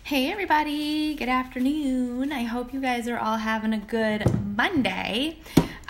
Hey everybody, good afternoon. I hope you guys are all having a good Monday.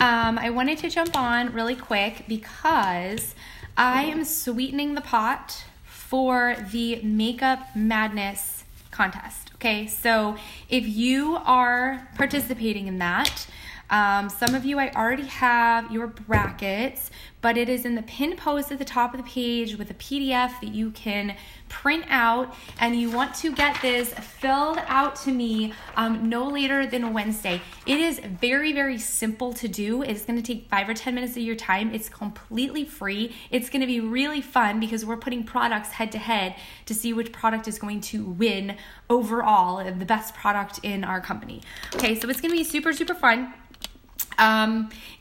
I wanted to jump on really quick because I am sweetening the pot for the Makeup Madness contest. Okay, so if you are participating in that, some of you, I already have your brackets, but it is in the pinned post at the top of the page with a PDF that you can print out, and you want to get this filled out to me no later than Wednesday. It is very, very simple to do. It's going to take 5 or 10 minutes of your time. It's completely free. It's going to be really fun because we're putting products head to head to see which product is going to win overall, the best product in our company. Okay, so it's going to be super, super fun.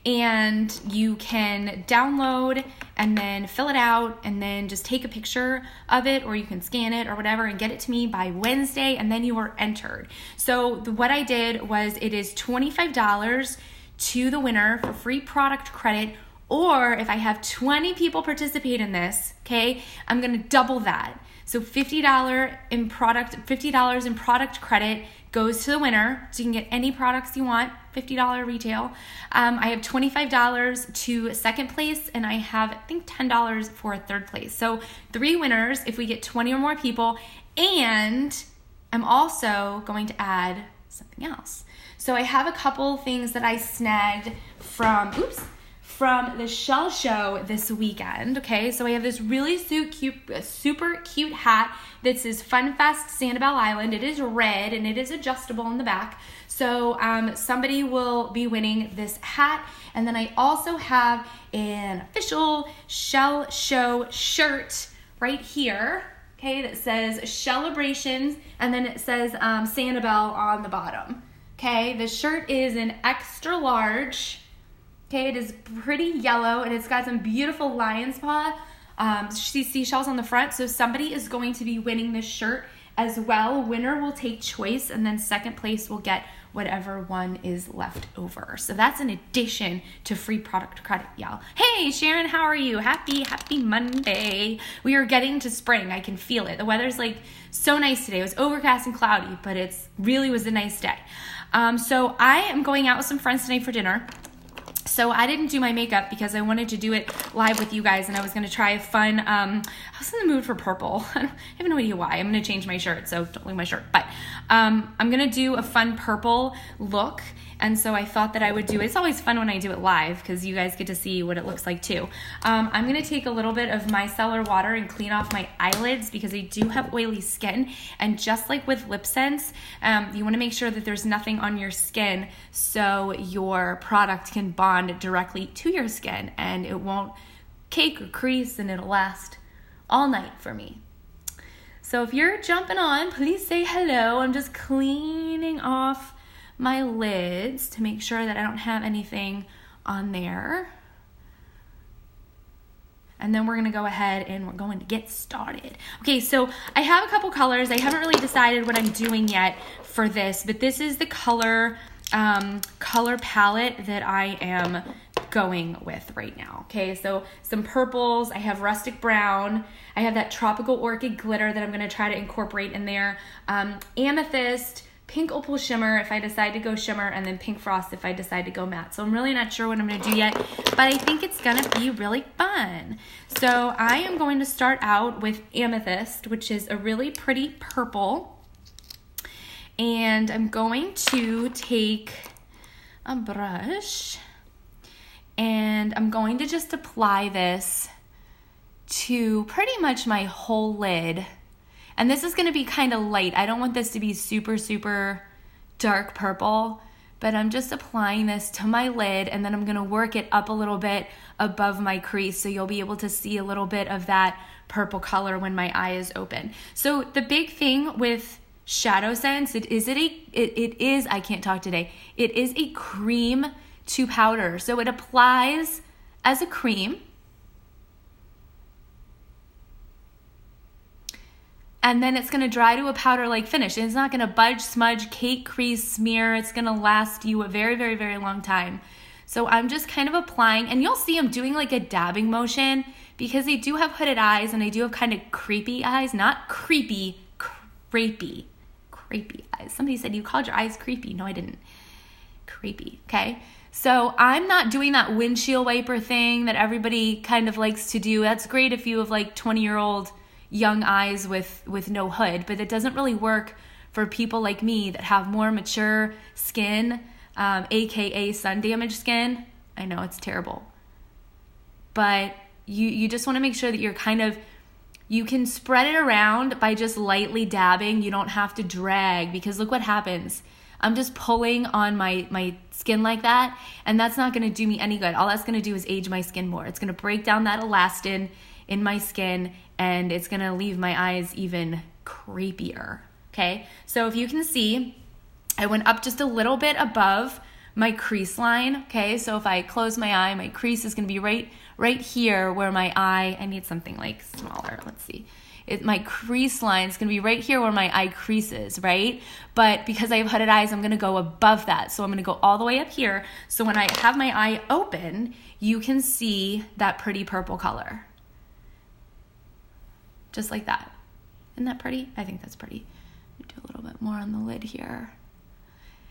And you can download and then fill it out and then just take a picture of it, or you can scan it or whatever and get it to me by Wednesday, and then you are entered. So what I did was it is $25 to the winner for free product credit, or if I have 20 people participate in this, okay, I'm going to double that. So $50 in product credit goes to the winner, so you can get any products you want, $50 retail. I have $25 to second place, and I have, I think, $10 for third place. So 3 winners if we get 20 or more people, and I'm also going to add something else. So I have a couple things that I snagged from the Shell Show this weekend, okay? So I have this really super cute hat that says Fun Fest Sanibel Island. It is red and it is adjustable in the back. So somebody will be winning this hat. And then I also have an official Shell Show shirt right here, okay, that says Shellabrations, and then it says Sanibel on the bottom, okay? The shirt is an extra large. Okay, it is pretty yellow, and it's got some beautiful lion's paw seashells on the front. So somebody is going to be winning this shirt as well. Winner will take choice, and then second place will get whatever one is left over. So that's an addition to free product credit, y'all. Hey, Sharon, how are you? Happy Monday. We are getting to spring. I can feel it. The weather's like so nice today. It was overcast and cloudy, but it really was a nice day. So I am going out with some friends tonight for dinner. So I didn't do my makeup because I wanted to do it live with you guys, and I was going to try a fun, I was in the mood for purple. I have no idea why. I'm going to change my shirt, so don't leave my shirt. But I'm going to do a fun purple look, and so I thought that I would do it. It's always fun when I do it live because you guys get to see what it looks like too. I'm going to take a little bit of micellar water and clean off my eyelids because I do have oily skin, and just like with LipSense, you want to make sure that there's nothing on your skin so your product can bond directly to your skin and it won't cake or crease, and it'll last all night for me. So if you're jumping on, please say hello. I'm just cleaning off my lids to make sure that I don't have anything on there. And then we're going to go ahead and we're going to get started. Okay, so I have a couple colors. I haven't really decided what I'm doing yet for this, but this is the color palette that I am going with right now. Okay, so some purples. I have Rustic Brown. I have that tropical Orchid Glitter that I'm going to try to incorporate in there. Amethyst, pink Opal Shimmer if I decide to go shimmer, and then pink Frost if I decide to go matte. So I'm really not sure what I'm going to do yet, but I think it's going to be really fun. So I am going to start out with Amethyst, which is a really pretty purple. And I'm going to take a brush and I'm going to just apply this to pretty much my whole lid. And this is going to be kind of light. I don't want this to be super, super dark purple, but I'm just applying this to my lid, and then I'm going to work it up a little bit above my crease so you'll be able to see a little bit of that purple color when my eye is open. So the big thing with ShadowSense, it is, I can't talk today, it is a cream to powder. So it applies as a cream, and then it's going to dry to a powder-like finish. And it's not going to budge, smudge, cake, crease, smear. It's going to last you a very, very, very long time. So I'm just kind of applying, and you'll see I'm doing like a dabbing motion because they do have hooded eyes, and they do have kind of creepy eyes. Not creepy, crepey. Creepy eyes. Somebody said you called your eyes creepy. No, I didn't. Creepy, okay? So I'm not doing that windshield wiper thing that everybody kind of likes to do. That's great if you have like 20-year-old young eyes with no hood, but it doesn't really work for people like me that have more mature skin, aka sun damaged skin. I know it's terrible, but you just want to make sure that you're kind of, you can spread it around by just lightly dabbing. You don't have to drag, because look what happens. I'm just pulling on my skin like that, and that's not going to do me any good. All that's going to do is age my skin more. It's going to break down that elastin in my skin, and it's going to leave my eyes even creepier, okay? So if you can see, I went up just a little bit above my crease line, okay? So if I close my eye, my crease is going to be right here where my eye, I need something like smaller, let's see. My crease line is going to be right here where my eye creases, right? But because I have hooded eyes, I'm going to go above that. So I'm going to go all the way up here. So when I have my eye open, you can see that pretty purple color. Just like that. Isn't that pretty? I think that's pretty. Do a little bit more on the lid here.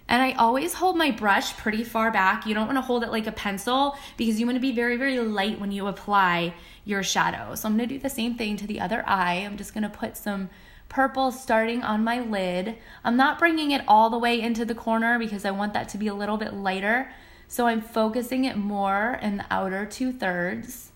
And I always hold my brush pretty far back. You don't want to hold it like a pencil, because you want to be very, very light when you apply your shadow. So I'm going to do the same thing to the other eye. I'm just going to put some purple starting on my lid. I'm not bringing it all the way into the corner because I want that to be a little bit lighter. So I'm focusing it more in the outer 2/3.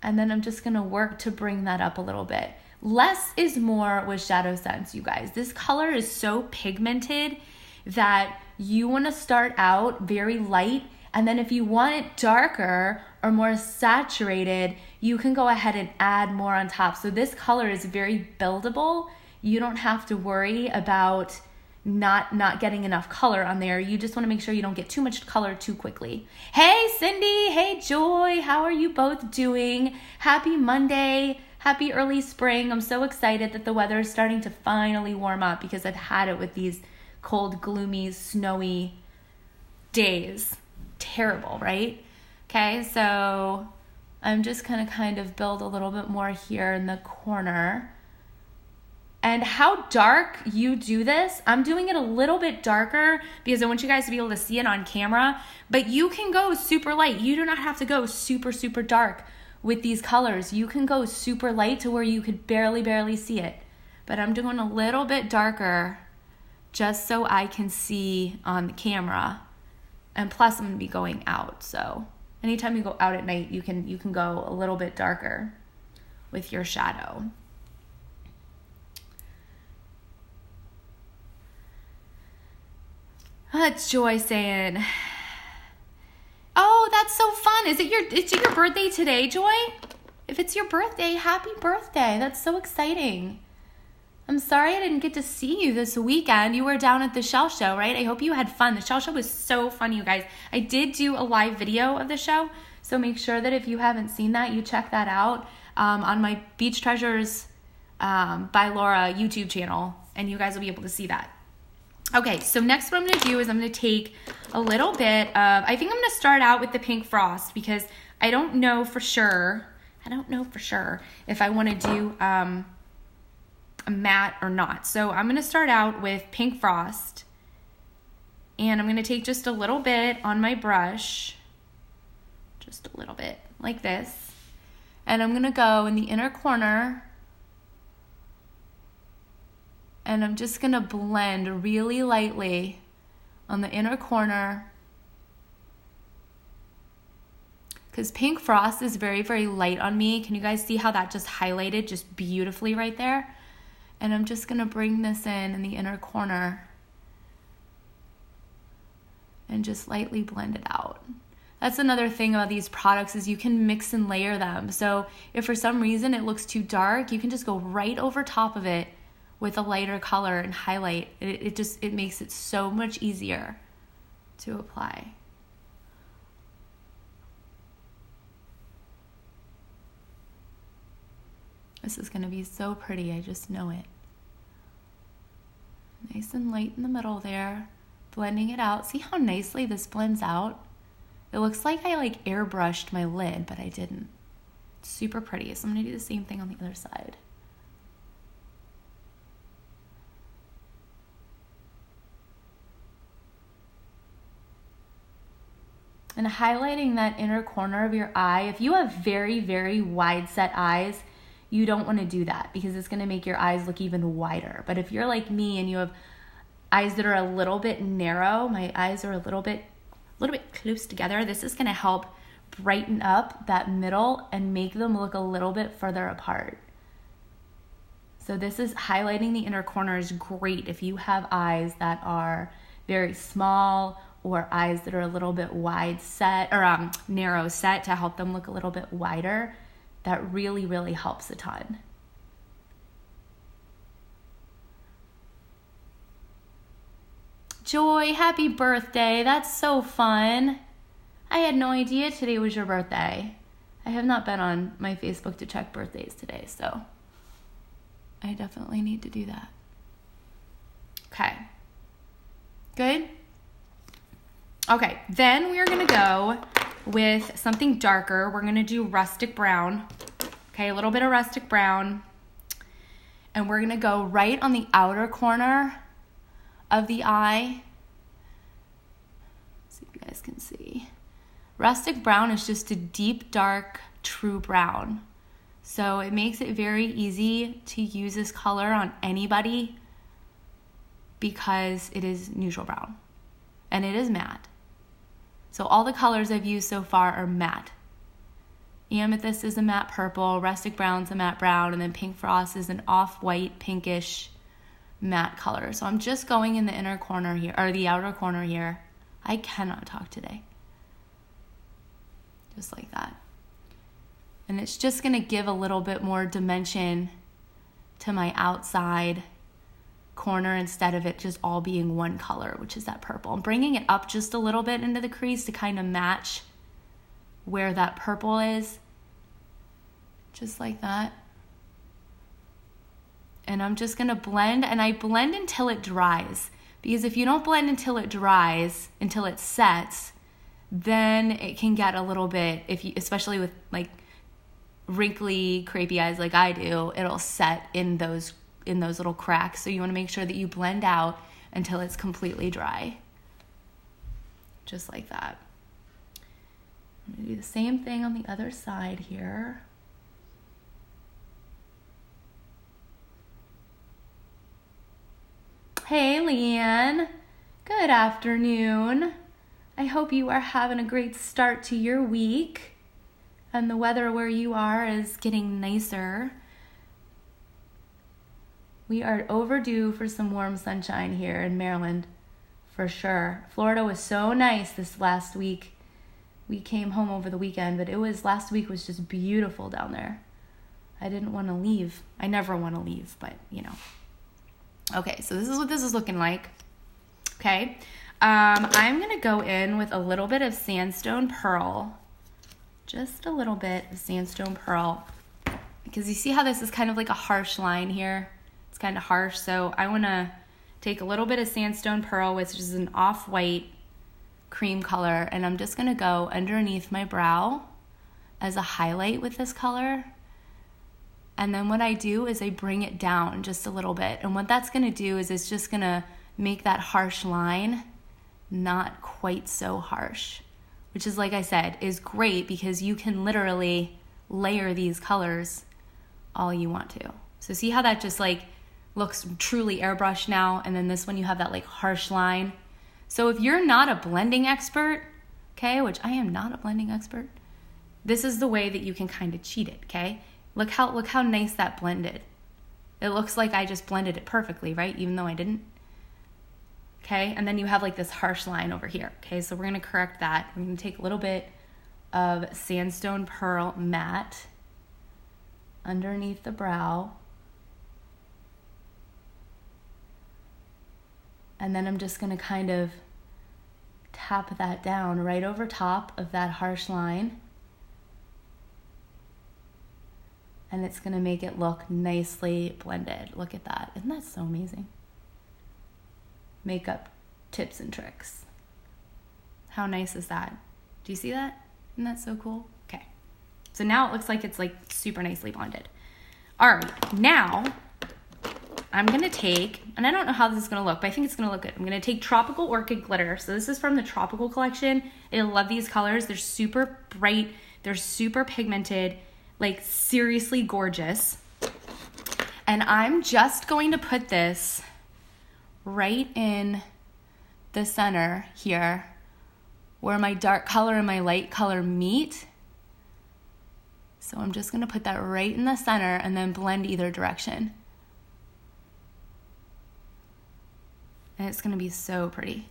And then I'm just going to work to bring that up a little bit. Less is more with ShadowSense, you guys. This color is so pigmented that you want to start out very light, and then if you want it darker or more saturated, you can go ahead and add more on top. So this color is very buildable. You don't have to worry about not getting enough color on there. You just want to make sure you don't get too much color too quickly. Hey Cindy, hey Joy, how are you both doing? Happy Monday. Happy early spring. I'm so excited that the weather is starting to finally warm up, because I've had it with these cold, gloomy, snowy days. Terrible, right? Okay, so I'm just going to kind of build a little bit more here in the corner. And how dark you do this, I'm doing it a little bit darker because I want you guys to be able to see it on camera, but you can go super light. You do not have to go super, super dark with these colors. You can go super light to where you could barely see it. But I'm doing a little bit darker just so I can see on the camera. And plus I'm gonna be going out. So anytime you go out at night, you can go a little bit darker with your shadow. That's Joy saying, oh, that's so fun. Is it your birthday today, Joy? If it's your birthday, happy birthday. That's so exciting. I'm sorry I didn't get to see you this weekend. You were down at the Shell Show, right? I hope you had fun. The Shell Show was so fun, you guys. I did do a live video of the show, so make sure that if you haven't seen that, you check that out on my Beach Treasures by Laura YouTube channel, and you guys will be able to see that. Okay, so next what I'm going to do is I'm going to take a little bit of, I think I'm going to start out with the Pink Frost, because I don't know for sure if I want to do a matte or not. So I'm going to start out with Pink Frost, and I'm going to take just a little bit on my brush, just a little bit like this, and I'm going to go in the inner corner. And I'm just going to blend really lightly on the inner corner, because Pink Frost is very, very light on me. Can you guys see how that just highlighted just beautifully right there? And I'm just going to bring this in the inner corner and just lightly blend it out. That's another thing about these products, is you can mix and layer them. So if for some reason it looks too dark, you can just go right over top of it with a lighter color and highlight. It makes it so much easier to apply. This is going to be so pretty, I just know it. Nice and light in the middle there, blending it out. See how nicely this blends out? It looks like I like airbrushed my lid, but I didn't. It's super pretty. So I'm going to do the same thing on the other side. and highlighting that inner corner of your eye. If you have very, very wide set eyes, you don't want to do that because it's going to make your eyes look even wider. But if you're like me and you have eyes that are a little bit narrow, my eyes are a little bit close together, this is going to help brighten up that middle and make them look a little bit further apart. So this is highlighting the inner corner is great if you have eyes that are very small or eyes that are a little bit wide set or narrow set to help them look a little bit wider. That really, really helps a ton. Joy, happy birthday. That's so fun. I had no idea today was your birthday. I have not been on my Facebook to check birthdays today, so I definitely need to do that. Okay. Good? Okay, then we are going to go with something darker. We're going to do Rustic Brown. Okay, a little bit of Rustic Brown. And we're going to go right on the outer corner of the eye. Let's see if you guys can see. Rustic Brown is just a deep, dark, true brown. So it makes it very easy to use this color on anybody because it is neutral brown and it is matte. So all the colors I've used so far are matte. Amethyst is a matte purple, Rustic Brown's a matte brown, and then Pink Frost is an off-white, pinkish matte color. So I'm just going in the inner corner here, or the outer corner here. I cannot talk today. Just like that. And it's just gonna give a little bit more dimension to my outside corner instead of it just all being one color, which is that purple. I'm bringing it up just a little bit into the crease to kind of match where that purple is. Just like that. And I'm just gonna blend, and I blend until it dries. Because if you don't blend until it dries, until it sets, then it can get a little bit, especially with like wrinkly, crepey eyes like I do, it'll set in those little cracks. So you want to make sure that you blend out until it's completely dry. Just like that. I'm going to do the same thing on the other side here. Hey, Leanne. Good afternoon. I hope you are having a great start to your week and the weather where you are is getting nicer. We are overdue for some warm sunshine here in Maryland, for sure. Florida was so nice this last week. We came home over the weekend, but last week was just beautiful down there. I didn't want to leave. I never want to leave, but you know. Okay, so this is what this is looking like. Okay, I'm going to go in with a little bit of Sandstone Pearl. Just a little bit of Sandstone Pearl. Because you see how this is kind of like a harsh line here? It's kind of harsh, so I want to take a little bit of Sandstone Pearl, which is an off-white cream color, and I'm just going to go underneath my brow as a highlight with this color. And then what I do is I bring it down just a little bit. And what that's going to do is it's just going to make that harsh line not quite so harsh, which is, like I said, is great because you can literally layer these colors all you want to. So see how that just like looks truly airbrushed now, and then this one you have that like harsh line. So if you're not a blending expert, okay, which I am not a blending expert, this is the way that you can kind of cheat it, okay? Look how nice that blended. It looks like I just blended it perfectly, right? Even though I didn't. Okay, and then you have like this harsh line over here. Okay, so we're gonna correct that. I'm gonna take a little bit of Sandstone Pearl matte underneath the brow. And then I'm just gonna kind of tap that down right over top of that harsh line. And it's gonna make it look nicely blended. Look at that, isn't that so amazing? Makeup tips and tricks. How nice is that? Do you see that? Isn't that so cool? Okay, so now it looks like it's like super nicely blended. All right, now I'm gonna take, and I don't know how this is gonna look, but I think it's gonna look good. I'm gonna take Tropical Orchid Glitter. So this is from the Tropical collection. I love these colors. They're super bright. They're super pigmented, like seriously gorgeous. And I'm just going to put this right in the center here where my dark color and my light color meet. So I'm just gonna put that right in the center and then blend either direction. And it's gonna be so pretty.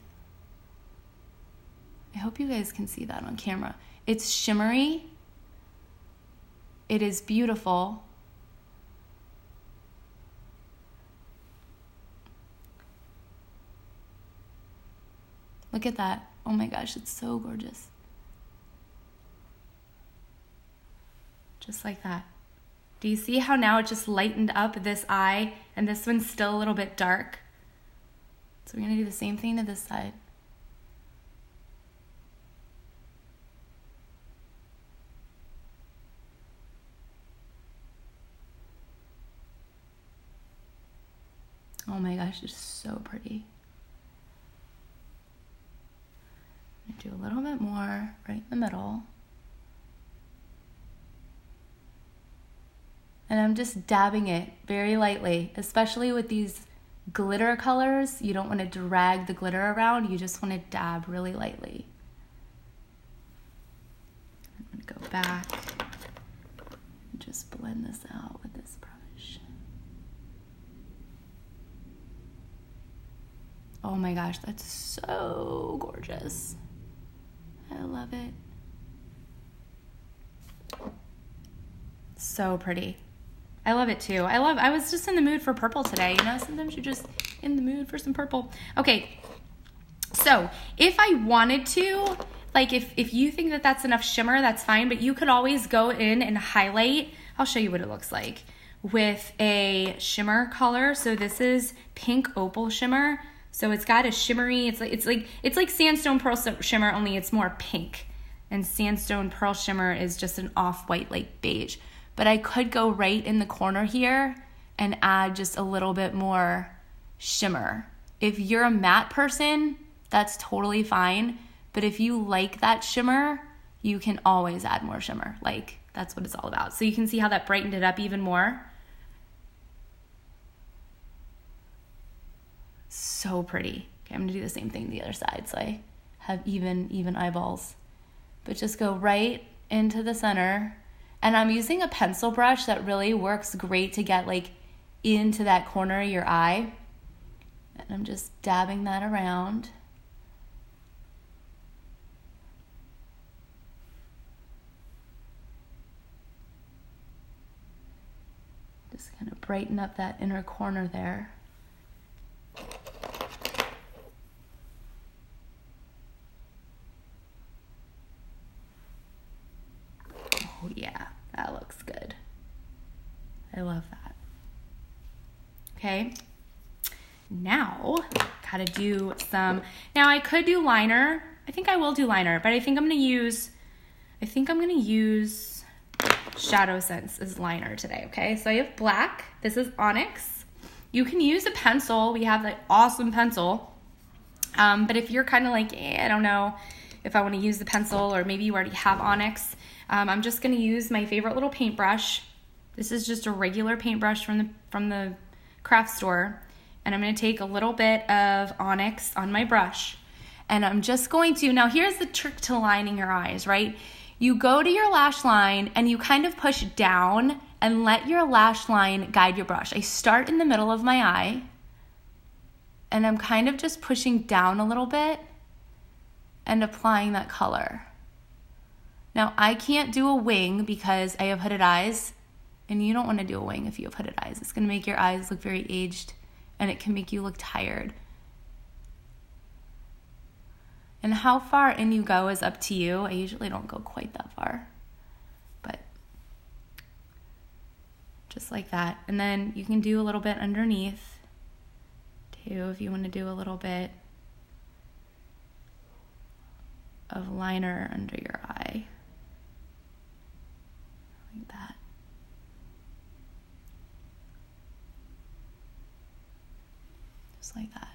I hope you guys can see that on camera. It's shimmery. It is beautiful. Look at that. Oh my gosh, it's so gorgeous. Just like that. Do you see how now it just lightened up this eye and this one's still a little bit dark? So we're gonna do the same thing to this side. Oh my gosh, it's so pretty. I'm gonna do a little bit more right in the middle. And I'm just dabbing it very lightly, especially with these glitter colors. You don't want to drag the glitter around, you just want to dab really lightly. I'm gonna go back and just blend this out with this brush. Oh my gosh, that's so gorgeous. I love it. So pretty. I love it too. I was just in the mood for purple today. You know, sometimes you're just in the mood for some purple. Okay, so if I wanted to, like if you think that that's enough shimmer, that's fine, but you could always go in and highlight. I'll show you what it looks like with a shimmer color. So this is pink opal shimmer. So it's got a shimmery, it's like Sandstone Pearl shimmer, only it's more pink. And Sandstone Pearl shimmer is just an off-white, like beige. But I could go right in the corner here and add just a little bit more shimmer. If you're a matte person, that's totally fine. But if you like that shimmer, you can always add more shimmer. Like, that's what it's all about. So you can see how that brightened it up even more. So pretty. Okay, I'm gonna do the same thing the other side so I have even eyeballs. But just go right into the center. And I'm using a pencil brush that really works great to get like into that corner of your eye. And I'm just dabbing that around. Just kind of brighten up that inner corner there. Oh yeah, that looks good. I love that. Okay, now gotta do some, now I could do liner. I think I will do liner, but I think I'm gonna use ShadowSense as liner today, okay? So I have black, this is Onyx. You can use a pencil, we have that awesome pencil. But if you're kind of like, I don't know if I wanna use the pencil, or maybe you already have Onyx, I'm just gonna use my favorite little paintbrush. This is just a regular paintbrush from the craft store. And I'm gonna take a little bit of Onyx on my brush. And I'm just going to, now here's the trick to lining your eyes, right? You go to your lash line and you kind of push down and let your lash line guide your brush. I start in the middle of my eye and I'm kind of just pushing down a little bit and applying that color. Now I can't do a wing because I have hooded eyes, and you don't want to do a wing if you have hooded eyes. It's going to make your eyes look very aged and it can make you look tired. And how far in you go is up to you. I usually don't go quite that far, but just like that. And then you can do a little bit underneath too if you want to do a little bit of liner under your eye, like that. Just like that.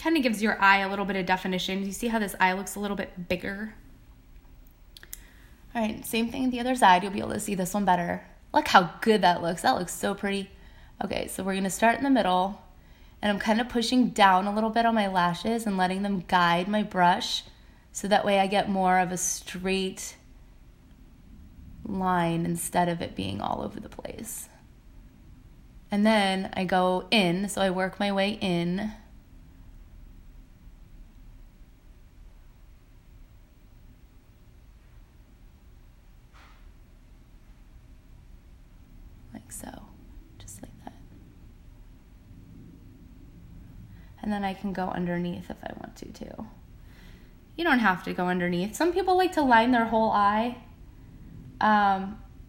Kind of gives your eye a little bit of definition. You see how this eye looks a little bit bigger? All right, same thing on the other side. You'll be able to see this one better. Look how good that looks. That looks so pretty. Okay, so we're gonna start in the middle, and I'm kind of pushing down a little bit on my lashes and letting them guide my brush, so that way I get more of a straight line instead of it being all over the place. And then I go in, so I work my way in. Like so, just like that. And then I can go underneath if I want to too. You don't have to go underneath. Some people like to line their whole eye.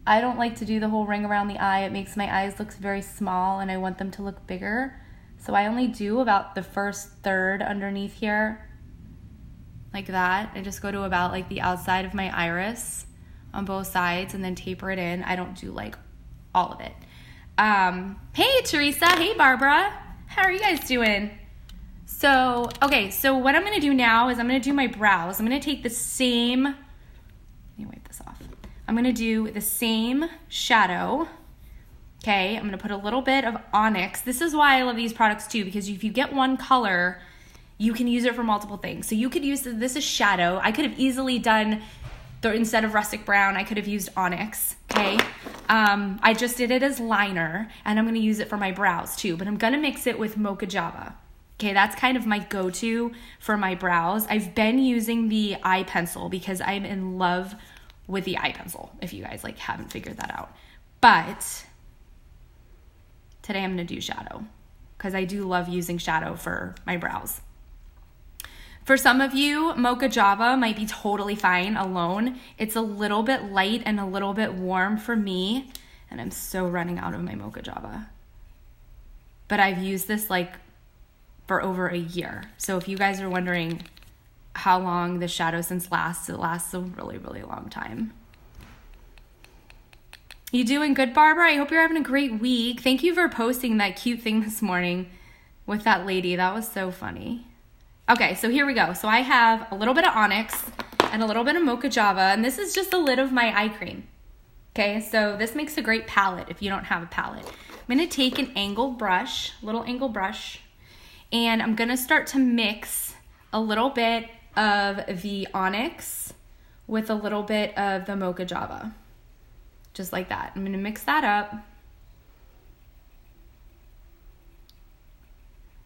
I don't like to do the whole ring around the eye. It makes my eyes look very small and I want them to look bigger. So I only do about the first third underneath here, like that. I just go to about like the outside of my iris on both sides and then taper it in. I don't do like all of it. Hey Teresa, hey Barbara, how are you guys doing? So, okay, so what I'm gonna do now is I'm gonna do my brows. I'm gonna take the same, let me wipe this off. I'm gonna do the same shadow, okay? I'm gonna put a little bit of Onyx. This is why I love these products too, because if you get one color, you can use it for multiple things. So you could use, this is shadow. I could have easily done, instead of Rustic Brown, I could have used Onyx, okay? I just did it as liner, and I'm gonna use it for my brows too, but I'm gonna mix it with Mocha Java. Okay, that's kind of my go-to for my brows. I've been using the eye pencil because I'm in love with the eye pencil, if you guys like haven't figured that out. But today I'm gonna do shadow because I do love using shadow for my brows. For some of you, Mocha Java might be totally fine alone. It's a little bit light and a little bit warm for me, and I'm so running out of my Mocha Java. But I've used this like for over a year. So if you guys are wondering how long the ShadowSense lasts, it lasts a really, really long time. You doing good, Barbara? I hope you're having a great week. Thank you for posting that cute thing this morning with that lady. That was so funny. Okay, so here we go. So I have a little bit of Onyx and a little bit of Mocha Java, and this is just the lid of my eye cream. Okay, so this makes a great palette if you don't have a palette. I'm gonna take an angled brush, little angled brush, and I'm gonna start to mix a little bit of the Onyx with a little bit of the Mocha Java. Just like that. I'm gonna mix that up.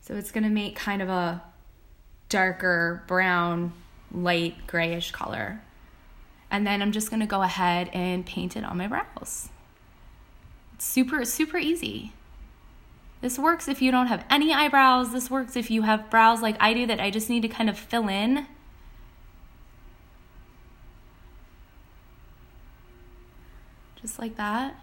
So it's gonna make kind of a darker brown, light grayish color. And then I'm just gonna go ahead and paint it on my brows. It's super, super easy. This works if you don't have any eyebrows. This works if you have brows like I do that I just need to kind of fill in. Just like that.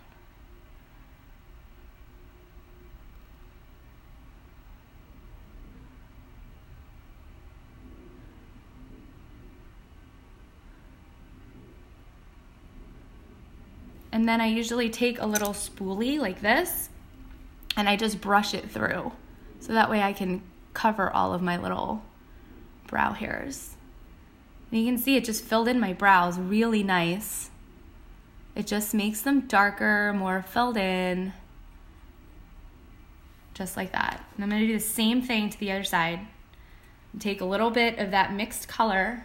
And then I usually take a little spoolie like this and I just brush it through. So that way I can cover all of my little brow hairs. And you can see it just filled in my brows really nice. It just makes them darker, more filled in. Just like that. And I'm gonna do the same thing to the other side. Take a little bit of that mixed color.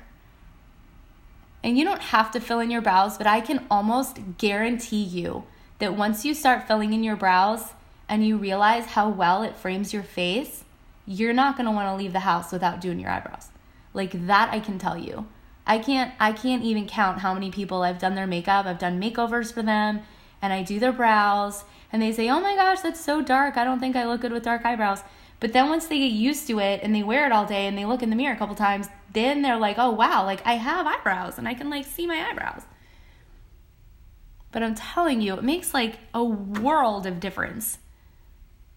And you don't have to fill in your brows, but I can almost guarantee you that once you start filling in your brows and you realize how well it frames your face, you're not gonna wanna leave the house without doing your eyebrows. Like that I can tell you. I can't even count how many people I've done their makeup. I've done makeovers for them and I do their brows and they say, oh my gosh, that's so dark. I don't think I look good with dark eyebrows. But then once they get used to it and they wear it all day and they look in the mirror a couple times, then they're like, oh wow, like I have eyebrows and I can like see my eyebrows. But I'm telling you, it makes like a world of difference.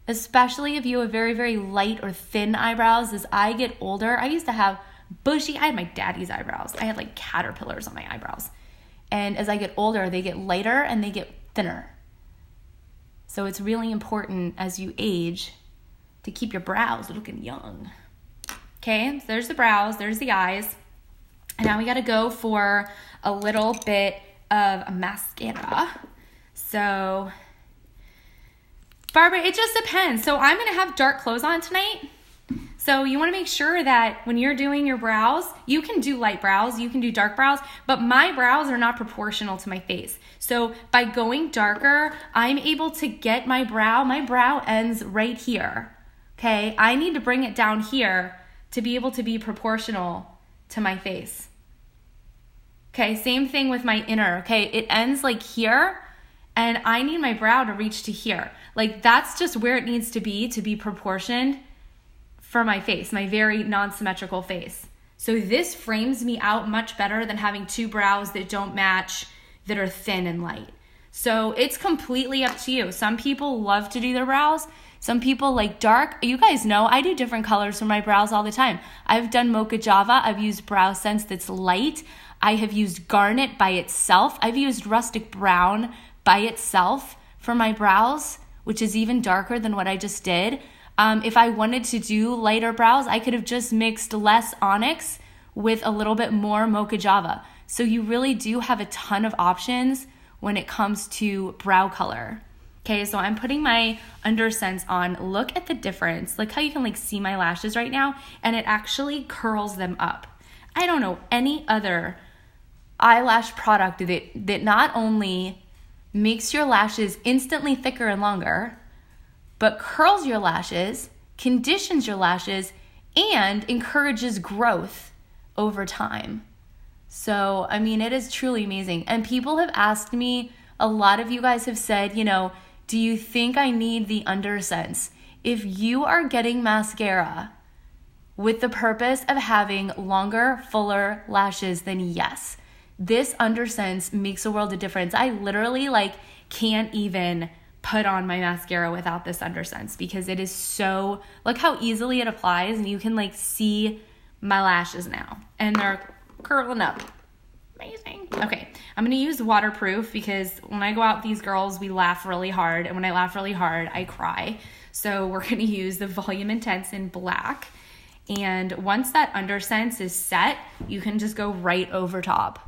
Especially if you have very, very light or thin eyebrows. As I get older, I used to have bushy, I had my daddy's eyebrows. I had like caterpillars on my eyebrows. And as I get older, they get lighter and they get thinner. So it's really important as you age to to keep your brows looking young. Okay, so there's the brows, there's the eyes. And now we gotta go for a little bit of a mascara. So, Barbara, it just depends. So I'm gonna have dark clothes on tonight. So you wanna make sure that when you're doing your brows, you can do light brows, you can do dark brows, but my brows are not proportional to my face. So by going darker, I'm able to get my brow ends right here, okay? I need to bring it down here to be able to be proportional to my face. Okay, same thing with my inner, okay? It ends like here, and I need my brow to reach to here. Like that's just where it needs to be proportioned for my face, my very non-symmetrical face. So this frames me out much better than having two brows that don't match, that are thin and light. So it's completely up to you. Some people love to do their brows. Some people like dark. You guys know I do different colors for my brows all the time. I've done Mocha Java. I've used ShadowSense that's light. I have used Garnet by itself. I've used Rustic Brown by itself for my brows, which is even darker than what I just did. If I wanted to do lighter brows, I could have just mixed less Onyx with a little bit more Mocha Java. So you really do have a ton of options when it comes to brow color. Okay, so I'm putting my UnderSense on. Look at the difference. Like how you can like see my lashes right now, and it actually curls them up. I don't know any other eyelash product that not only makes your lashes instantly thicker and longer, but curls your lashes, conditions your lashes, and encourages growth over time. So, I mean, it is truly amazing. And people have asked me, a lot of you guys have said, you know, do you think I need the UnderSense? If you are getting mascara with the purpose of having longer, fuller lashes, then yes. This UnderSense makes a world of difference. I literally like can't even put on my mascara without this UnderSense because it is so, look how easily it applies, and you can like see my lashes now and they're curling up. Amazing. Okay, I'm gonna use waterproof because when I go out with these girls, we laugh really hard, and when I laugh really hard, I cry. So we're gonna use the VolumeIntense in black, and once that UnderSense is set, you can just go right over top.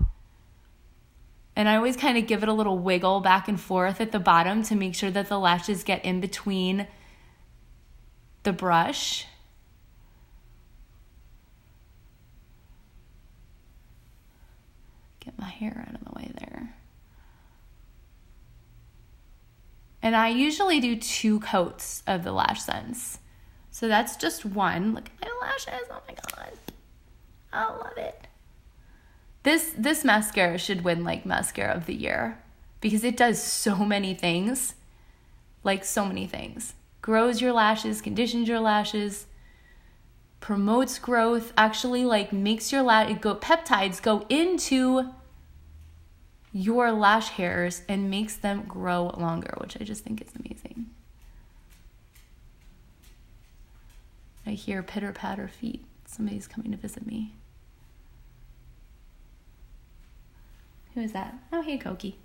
And I always kind of give it a little wiggle back and forth at the bottom to make sure that the lashes get in between the brush. Get my hair out of the way there. And I usually do 2 coats of the Lash Sense. So that's just one. Look at my lashes. Oh my God. I love it. This mascara should win like mascara of the year because it does so many things. Like so many things. Grows your lashes, conditions your lashes, promotes growth, actually like makes your peptides go into your lash hairs and makes them grow longer, which I just think is amazing. I hear pitter patter feet. Somebody's coming to visit me. Who is that? Oh, hey, Koki.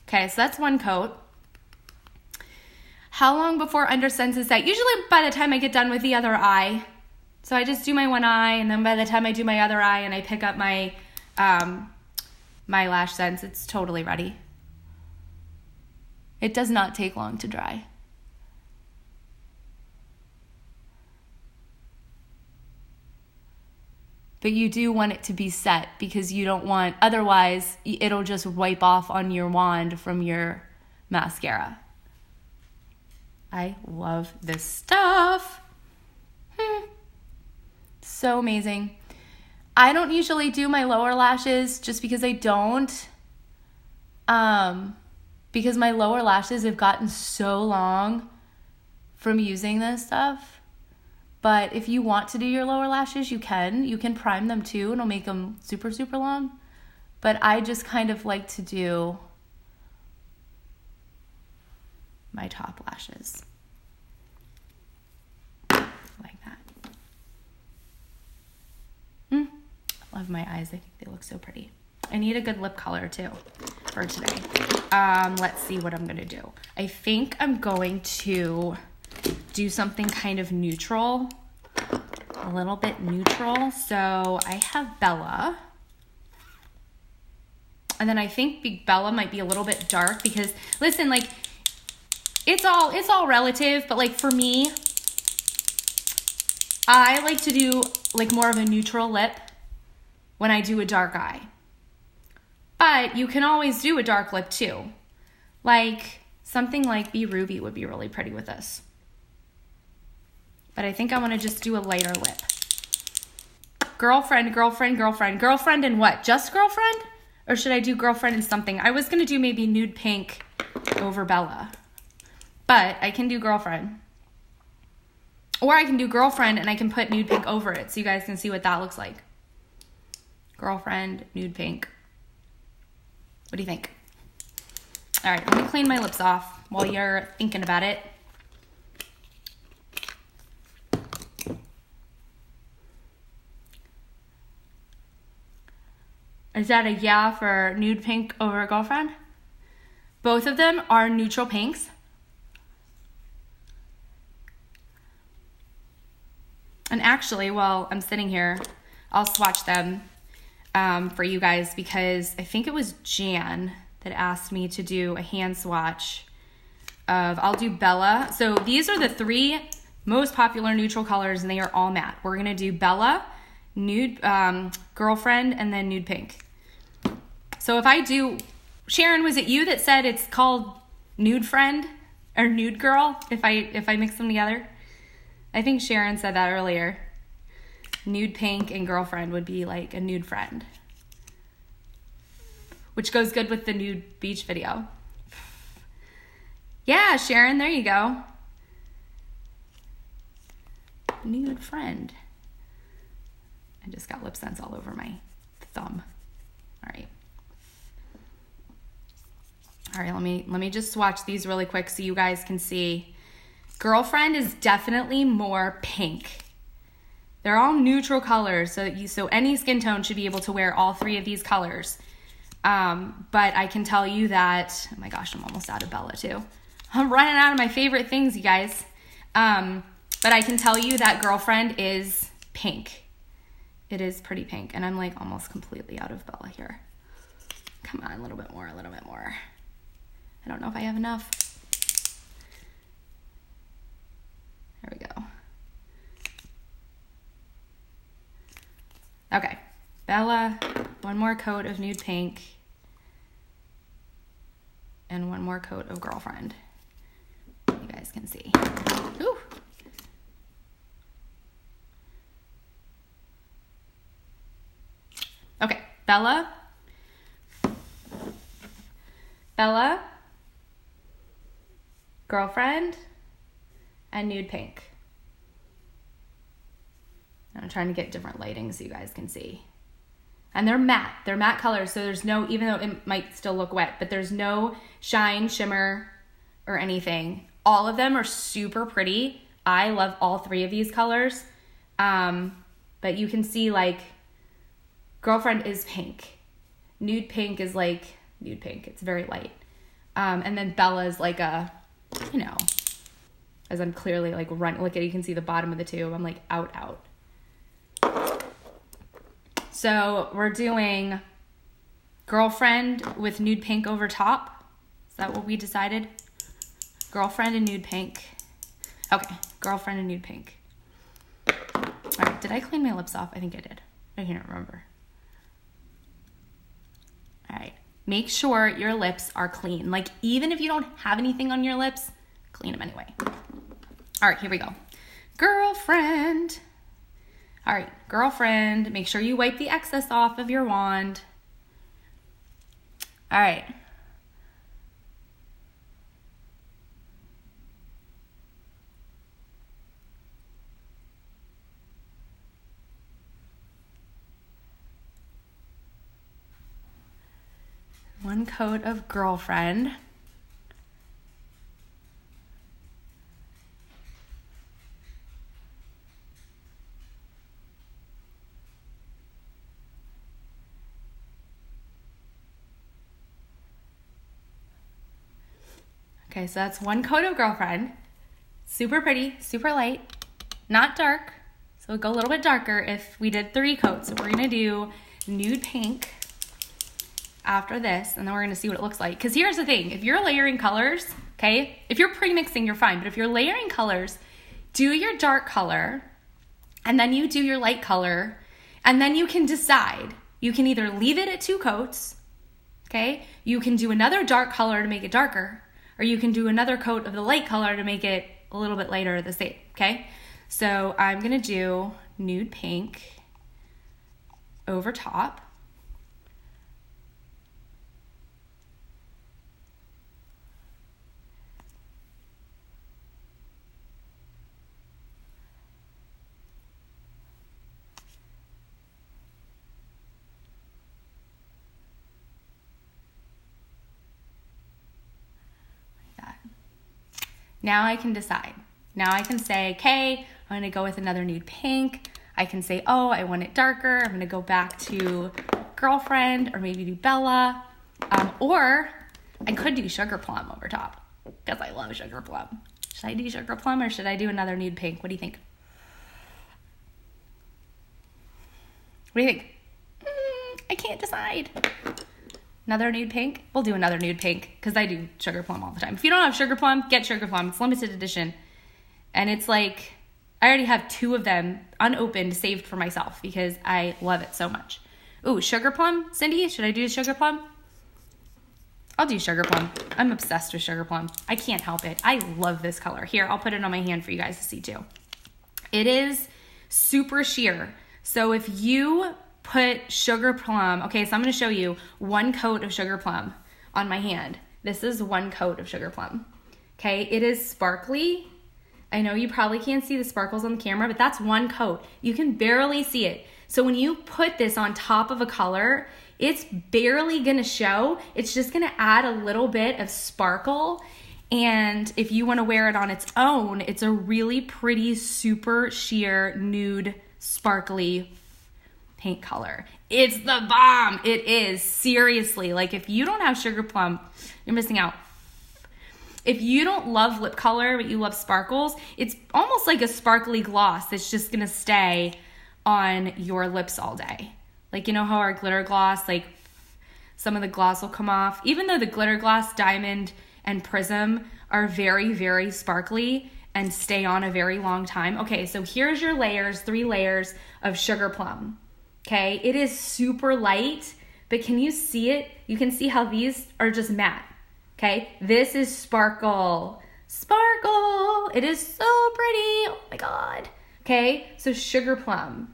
Okay, so that's one coat. How long before UnderSense is set? Usually by the time I get done with the other eye. So I just do my one eye, and then by the time I do my other eye and I pick up my my Lash Sense, it's totally ready. It does not take long to dry. But you do want it to be set because you don't want, otherwise it'll just wipe off on your wand from your mascara. I love this stuff. So amazing. I don't usually do my lower lashes just because I don't. Because my lower lashes have gotten so long from using this stuff. But if you want to do your lower lashes, you can. You can prime them too, and it'll make them super, super long. But I just kind of like to do my top lashes. Like that. I love my eyes. I think they look so pretty. I need a good lip color too for today. Let's see what I'm going to do. I think I'm going to do something kind of neutral, a little bit neutral. So I have Bella. And then I think Big Bella might be a little bit dark because, listen, like, it's all relative, but like for me, I like to do like more of a neutral lip when I do a dark eye. But you can always do a dark lip too. Like something like Be Ruby would be really pretty with this. But I think I want to just do a lighter lip. Girlfriend, girlfriend, girlfriend. Girlfriend and what? Just girlfriend? Or should I do girlfriend and something? I was going to do maybe nude pink over Bella. But I can do girlfriend. Or I can do girlfriend and I can put nude pink over it so you guys can see what that looks like. Girlfriend, nude pink. What do you think? All right, let me clean my lips off while you're thinking about it. Is that a yeah for nude pink over girlfriend? Both of them are neutral pinks. And actually, while I'm sitting here, I'll swatch them for you guys because I think it was Jan that asked me to do a hand swatch of, I'll do Bella. So these are the 3 most popular neutral colors and they are all matte. We're gonna do Bella, nude, girlfriend, and then nude pink. So if I do, Sharon, was it you that said it's called nude friend or nude girl if I mix them together? I think Sharon said that earlier. Nude pink and girlfriend would be like a nude friend, which goes good with the nude beach video. Yeah, Sharon, there you go. Nude friend. I just got lip sense all over my thumb. All right. All right, let me just swatch these really quick so you guys can see. Girlfriend is definitely more pink. They're all neutral colors, so any skin tone should be able to wear all 3 of these colors. But I can tell you that, oh my gosh, I'm almost out of Bella too. I'm running out of my favorite things, you guys. But I can tell you that Girlfriend is pink. It is pretty pink, and I'm like almost completely out of Bella here. Come on, a little bit more, a little bit more. I don't know if I have enough. There we go. Okay, Bella, one more coat of nude pink, and one more coat of Girlfriend. You guys can see. Ooh. Okay, Bella, Girlfriend, and nude pink. I'm trying to get different lighting so you guys can see. And they're matte colors, so there's no, even though it might still look wet, but there's no shine, shimmer, or anything. All of them are super pretty. I love all 3 of these colors. But you can see like Girlfriend is pink. Nude pink is like nude pink. It's very light. And then Bella is like a, you know, as I'm clearly like running, look at, you can see the bottom of the tube. I'm like out. So we're doing Girlfriend with nude pink over top. Is that what we decided? Girlfriend and nude pink. Okay, Girlfriend and nude pink. All right, did I clean my lips off? I think I did. I can't remember. All right, make sure your lips are clean. Like even if you don't have anything on your lips, clean them anyway. All right, here we go. Girlfriend. All right, Girlfriend, make sure you wipe the excess off of your wand. All right. One coat of Girlfriend. Okay, so that's one coat of Girlfriend. Super pretty, super light, not dark. So it'll go a little bit darker if we did 3 coats. So we're gonna do nude pink after this, and then we're gonna see what it looks like. Because here's the thing, if you're layering colors, okay, if you're pre-mixing, you're fine. But if you're layering colors, do your dark color, and then you do your light color, and then you can decide. You can either leave it at 2 coats, okay? You can do another dark color to make it darker, or you can do another coat of the light color to make it a little bit lighter or the same, okay? So I'm gonna do nude pink over top. Now I can decide. Now I can say, okay, I'm gonna go with another nude pink. I can say, oh, I want it darker. I'm gonna go back to Girlfriend, or maybe do Bella. Or I could do Sugar Plum over top, because I love Sugar Plum. Should I do Sugar Plum, or should I do another nude pink? What do you think? What do you think? I can't decide. Another nude pink? We'll do another nude pink, because I do Sugar Plum all the time. If you don't have Sugar Plum, get Sugar Plum. It's limited edition. And it's like, I already have 2 of them unopened saved for myself because I love it so much. Ooh, Sugar Plum? Cindy, should I do Sugar Plum? I'll do Sugar Plum. I'm obsessed with Sugar Plum. I can't help it. I love this color. Here, I'll put it on my hand for you guys to see too. It is super sheer. So if you put Sugar Plum, okay, so I'm going to show you 1 coat of Sugar Plum on my hand. This is 1 coat of Sugar Plum. Okay, it is sparkly. I know you probably can't see the sparkles on the camera, but that's 1 coat. You can barely see it. So when you put this on top of a color, it's barely going to show. It's just going to add a little bit of sparkle. And if you want to wear it on its own, it's a really pretty, super sheer, nude, sparkly paint color. It's the bomb. It is. Seriously. Like, if you don't have Sugar Plum, you're missing out. If you don't love lip color, but you love sparkles, it's almost like a sparkly gloss that's just going to stay on your lips all day. Like, you know how our glitter gloss, like, some of the gloss will come off? Even though the glitter gloss, Diamond, and Prism are very, very sparkly and stay on a very long time. Okay, so here's your layers, 3 layers of Sugar Plum. Okay, it is super light, but can you see it? You can see how these are just matte. Okay, this is sparkle. Sparkle! It is so pretty. Oh my God. Okay, so Sugar Plum.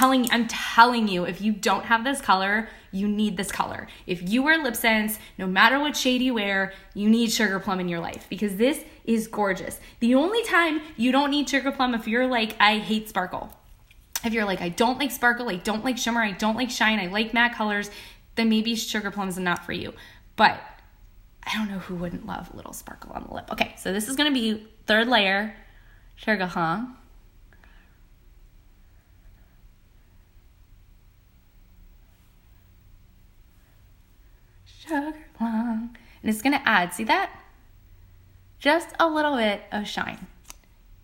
I'm telling you, if you don't have this color, you need this color. If you wear LipSense, no matter what shade you wear, you need Sugar Plum in your life because this is gorgeous. The only time you don't need Sugar Plum if you're like, I hate sparkle. If you're like, I don't like sparkle, I don't like shimmer, I don't like shine, I like matte colors, then maybe Sugar Plum is not for you. But I don't know who wouldn't love a little sparkle on the lip. Okay, so this is going to be 3rd layer, Sugar Plum. Sugar Plum. And it's going to add, see that? Just a little bit of shine.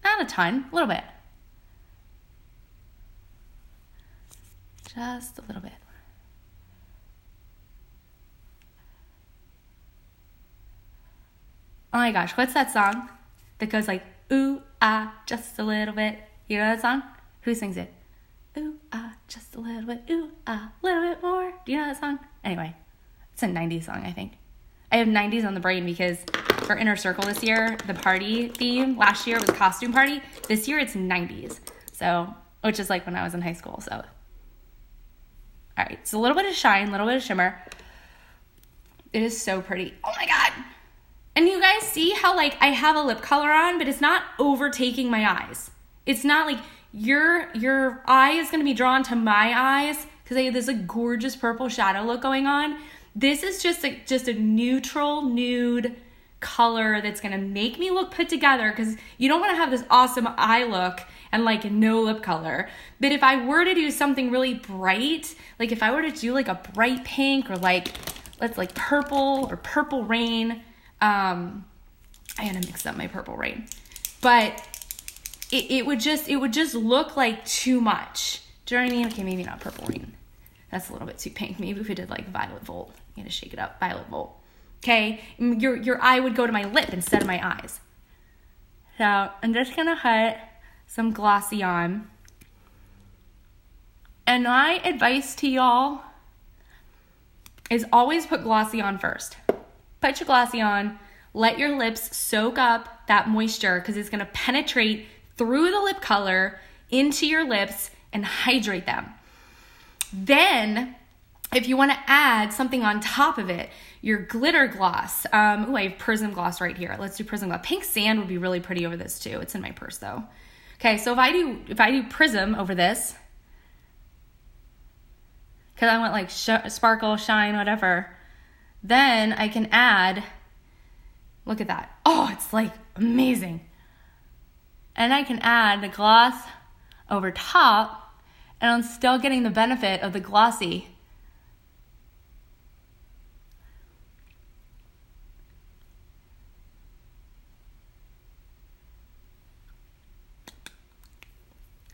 Not a ton, a little bit. Just a little bit. Oh my gosh, what's that song that goes like, ooh, ah, just a little bit? You know that song? Who sings it? Ooh, ah, just a little bit, ooh, ah, a little bit more. Do you know that song? Anyway, it's a 90s song, I think. I have 90s on the brain because for Inner Circle this year, the party theme, last year was costume party. This year it's 90s. So, which is like when I was in high school, so. All right, so a little bit of shine, a little bit of shimmer. It is so pretty. Oh my God. And you guys see how like I have a lip color on, but it's not overtaking my eyes. It's not like your eye is going to be drawn to my eyes because I have this like gorgeous purple shadow look going on. This is just a neutral nude color that's going to make me look put together because you don't want to have this awesome eye look and like no lip color. But if I were to do something really bright, like if I were to do like a bright pink or like, let's like purple or purple rain, I had to mix up my Purple Rain. But it would just look like too much. Do you know what I mean? Okay, maybe not Purple Rain. That's a little bit too pink. Maybe if we did like Violet Volt. You gotta shake it up. Violet Volt. Okay? Your eye would go to my lip instead of my eyes. So I'm just gonna put some Glossy on. And my advice to y'all is always put Glossy on first. Put your Glossy on. Let your lips soak up that moisture because it's going to penetrate through the lip color into your lips and hydrate them. Then, if you want to add something on top of it, your glitter gloss. Oh, I have Prism gloss right here. Let's do Prism gloss. Pink Sand would be really pretty over this too. It's in my purse though. Okay, so if I do Prism over this, because I want like sparkle, shine, whatever, then I can add, look at that. Oh, it's like amazing. And I can add the gloss over top, and I'm still getting the benefit of the Glossy.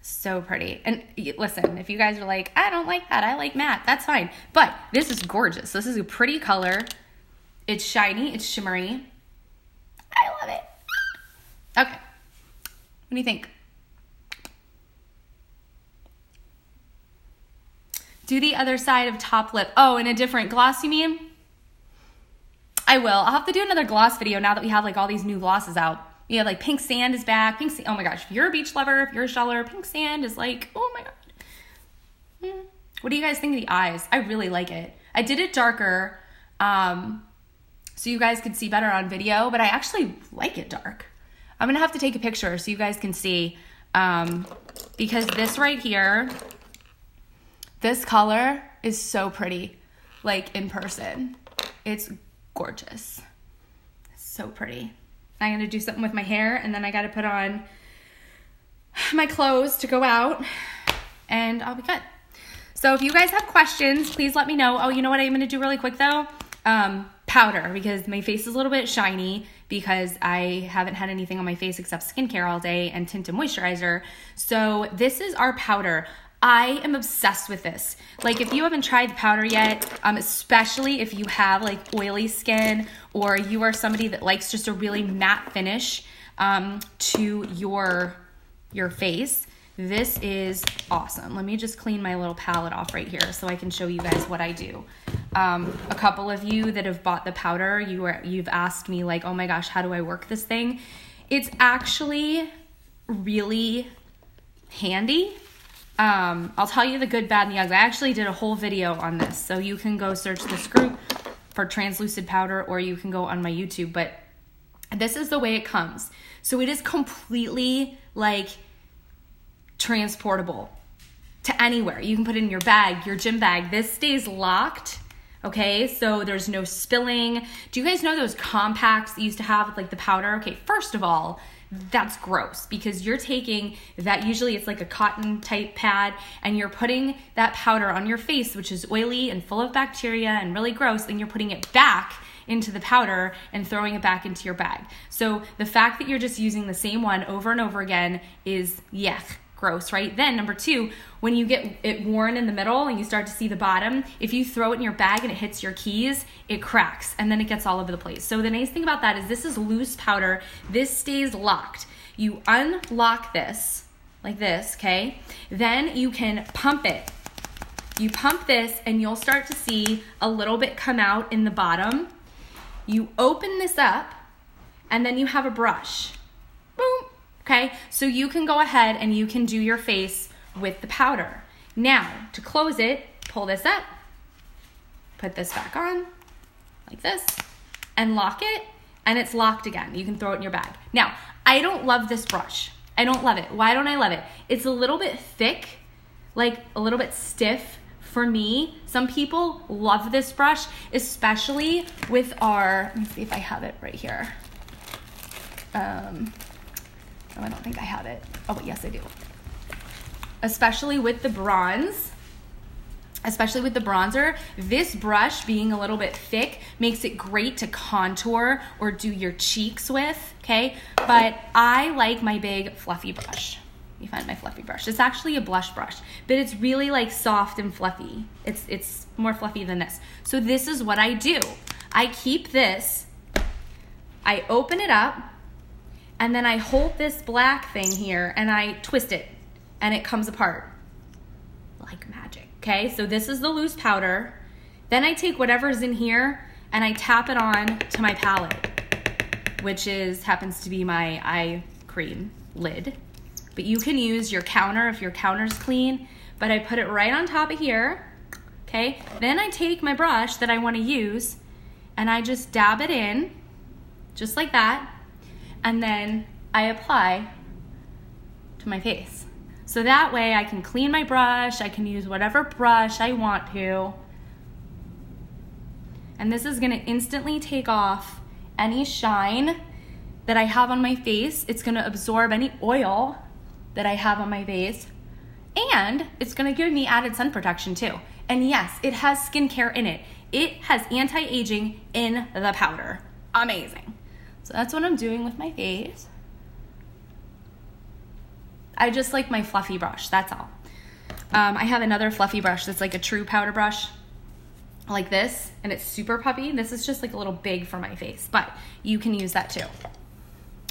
So pretty. And listen, if you guys are like, I don't like that, I like matte, that's fine. But this is gorgeous. This is a pretty color. It's shiny, it's shimmery. I love it. Okay. What do you think? Do the other side of top lip. Oh, in a different gloss, you mean? I will. I'll have to do another gloss video now that we have like all these new glosses out. Yeah, like Pink Sand is back. Pink Sand, oh my gosh, if you're a beach lover, if you're a sheller, Pink Sand is like, oh my god. What do you guys think of the eyes? I really like it. I did it darker so you guys could see better on video, but I actually like it dark. I'm gonna have to take a picture so you guys can see because this right here, this color is so pretty, like in person. It's gorgeous. It's so pretty. I'm gonna do something with my hair and then I gotta put on my clothes to go out and I'll be good. So if you guys have questions, please let me know. Oh, you know what I'm gonna do really quick though? Powder, because my face is a little bit shiny because I haven't had anything on my face except skincare all day and tint and moisturizer. So this is our powder. I am obsessed with this. Like if you haven't tried the powder yet, especially if you have like oily skin or you are somebody that likes just a really matte finish to your face, this is awesome. Let me just clean my little palette off right here so I can show you guys what I do. A couple of you that have bought the powder, you've asked me like, oh my gosh, how do I work this thing? It's actually really handy. I'll tell you the good, bad, and the ugly. I actually did a whole video on this, so you can go search this group for translucid powder or you can go on my YouTube, but this is the way it comes. So it is completely like transportable to anywhere. You can put it in your bag, your gym bag. This stays locked, okay? So there's no spilling. Do you guys know those compacts that you used to have with like the powder? Okay, first of all, that's gross because you're taking that, usually it's like a cotton type pad, and you're putting that powder on your face, which is oily and full of bacteria and really gross, and you're putting it back into the powder and throwing it back into your bag. So the fact that you're just using the same one over and over again is yuck, gross, right? Then number two, when you get it worn in the middle and you start to see the bottom, if you throw it in your bag and it hits your keys, it cracks and then it gets all over the place. So the nice thing about that is this is loose powder. This stays locked. You unlock this like this, okay? Then you can pump it. You pump this and you'll start to see a little bit come out in the bottom. You open this up and then you have a brush. Boom. Okay, so you can go ahead and you can do your face with the powder. Now, to close it, pull this up, put this back on, like this, and lock it, and it's locked again. You can throw it in your bag. Now, I don't love this brush. I don't love it. Why don't I love it? It's a little bit thick, like a little bit stiff for me. Some people love this brush, especially with our, let me see if I have it right here. Oh, I don't think I have it. Oh, but yes, I do. Especially with the bronze. especially with the bronzer, this brush being a little bit thick makes it great to contour or do your cheeks with, okay? But I like my big fluffy brush. Let me find my fluffy brush. It's actually a blush brush, but it's really like soft and fluffy. It's more fluffy than this. So this is what I do. I keep this, I open it up, and then I hold this black thing here and I twist it and it comes apart like magic. Okay, so this is the loose powder. Then I take whatever's in here and I tap it on to my palette, which happens to be my eye cream lid. But you can use your counter if your counter's clean, but I put it right on top of here, okay? Then I take my brush that I wanna use and I just dab it in, just like that, and then I apply to my face. So that way I can clean my brush, I can use whatever brush I want to. And this is gonna instantly take off any shine that I have on my face. It's gonna absorb any oil that I have on my face. And it's gonna give me added sun protection too. And yes, it has skincare in it. It has anti-aging in the powder. Amazing. So that's what I'm doing with my face. I just like my fluffy brush, that's all. I have another fluffy brush that's like a true powder brush, like this, and it's super puffy. This is just like a little big for my face, but you can use that too.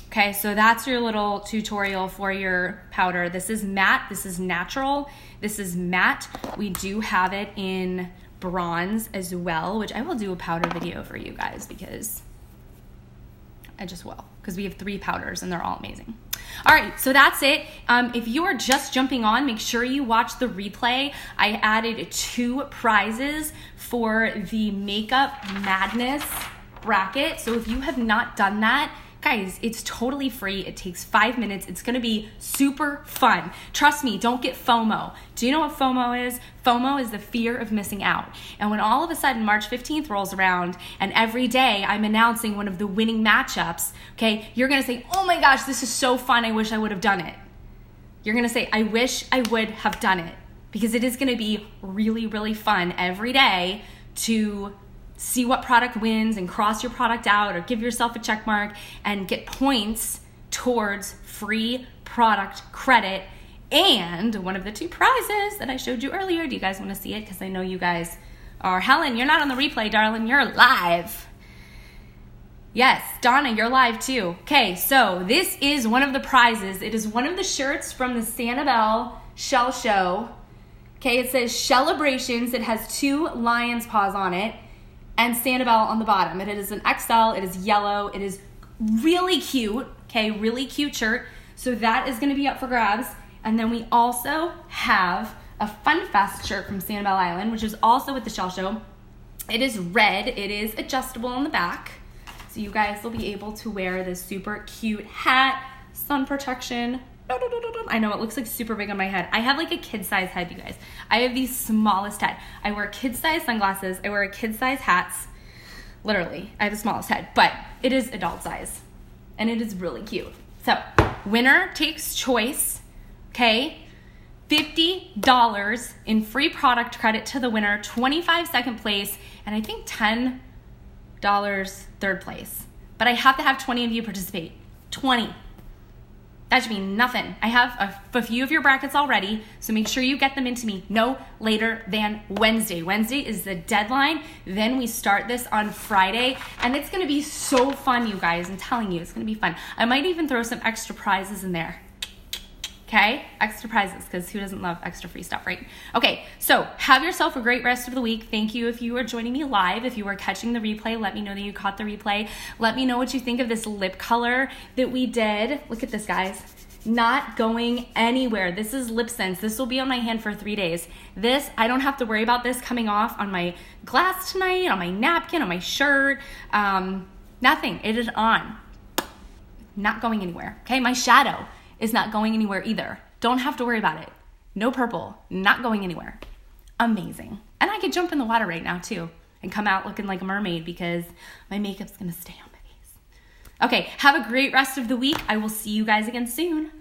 Okay, so that's your little tutorial for your powder. This is matte, this is natural, this is matte. We do have it in bronze as well, which I will do a powder video for you guys because I just will, because we have 3 powders and they're all amazing. All right, so that's it. If you are just jumping on, make sure you watch the replay. I added 2 prizes for the Makeup Madness bracket. So if you have not done that, guys, it's totally free. It takes 5 minutes. It's gonna be super fun. Trust me, don't get FOMO. Do you know what FOMO is? FOMO is the fear of missing out. And when all of a sudden March 15th rolls around and every day I'm announcing one of the winning matchups, okay, you're gonna say, oh my gosh, this is so fun, I wish I would have done it. You're gonna say, I wish I would have done it, because it is gonna be really, really fun every day to see what product wins and cross your product out or give yourself a check mark and get points towards free product credit. And one of the 2 prizes that I showed you earlier, do you guys want to see it? Because I know you guys are, Helen, you're not on the replay, darling, you're live. Yes, Donna, you're live too. Okay, so this is one of the prizes. It is one of the shirts from the Sanibel Shell Show. Okay, it says Shellabrations. It has 2 lion's paws on it and Sanibel on the bottom. It is an XL, it is yellow, it is really cute, okay, really cute shirt. So that is gonna be up for grabs. And then we also have a Fun Fest shirt from Sanibel Island, which is also with the Shell Show. It is red, it is adjustable on the back. So you guys will be able to wear this super cute hat, sun protection. I know it looks like super big on my head. I have like a kid size head, you guys. I have the smallest head. I wear kid size sunglasses. I wear kid size hats. Literally, I have the smallest head, but it is adult size and it is really cute. So winner takes choice, okay? $50 in free product credit to the winner, 25 second place, and I think $10 third place. But I have to have 20 of you participate. 20. That should be nothing. I have a few of your brackets already, so make sure you get them into me no later than Wednesday. Wednesday is the deadline. Then we start this on Friday, and it's gonna be so fun, you guys. I'm telling you, it's gonna be fun. I might even throw some extra prizes in there. Okay, extra prizes, because who doesn't love extra free stuff, right? Okay, so have yourself a great rest of the week. Thank you if you are joining me live. If you are catching the replay, let me know that you caught the replay. Let me know what you think of this lip color that we did. Look at this, guys. Not going anywhere. This is LipSense. This will be on my hand for 3 days. This, I don't have to worry about this coming off on my glass tonight, on my napkin, on my shirt. Nothing. It is on. Not going anywhere. Okay, my shadow is not going anywhere either. Don't have to worry about it. No purple, not going anywhere. Amazing. And I could jump in the water right now too and come out looking like a mermaid because my makeup's gonna stay on my face. Okay, have a great rest of the week. I will see you guys again soon.